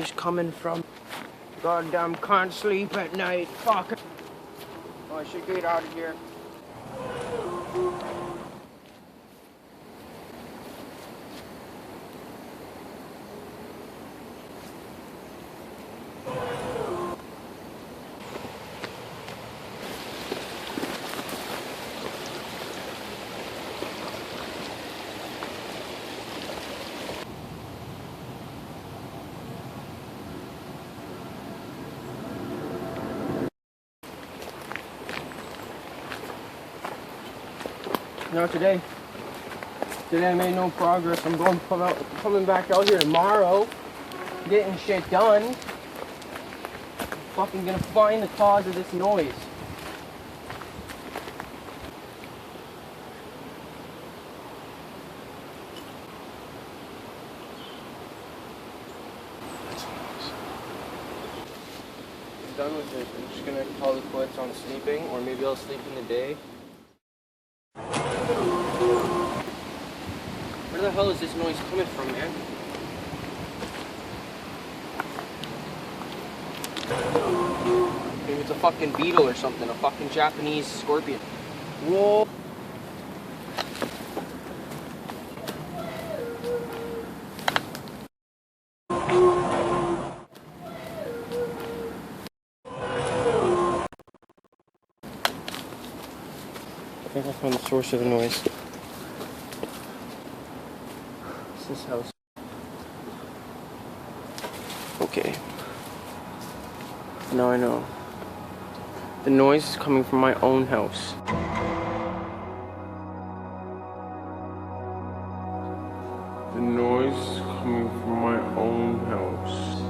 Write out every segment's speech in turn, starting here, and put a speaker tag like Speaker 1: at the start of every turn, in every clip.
Speaker 1: noise coming from? Goddamn can't sleep at night. Fuck. Oh, I should get out of here. No, today I made no progress. I'm coming back out here tomorrow, getting shit done. I'm fucking gonna find the cause of this noise. I'm done with it. I'm just gonna call it quits on sleeping, or maybe I'll sleep in the day. Where the hell is this noise coming from, man? Maybe it's a fucking beetle or something, a fucking Japanese scorpion. Whoa! I think I found the source of the noise. It's this house. Okay. Now I know. The noise is coming from my own house. The noise is coming from my own house.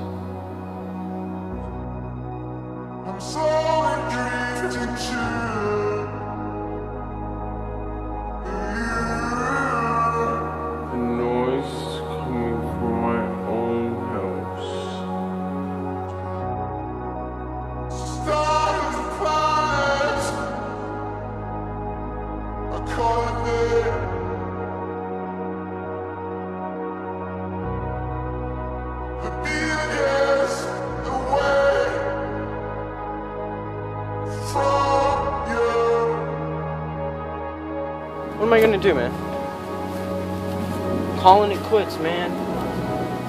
Speaker 1: I'm so drifting to. What am I gonna do, man? Calling it quits, man.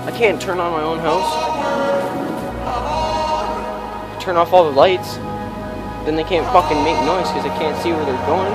Speaker 1: I can't turn on my own house. Turn off all the lights. Then they can't fucking make noise because they can't see where they're going.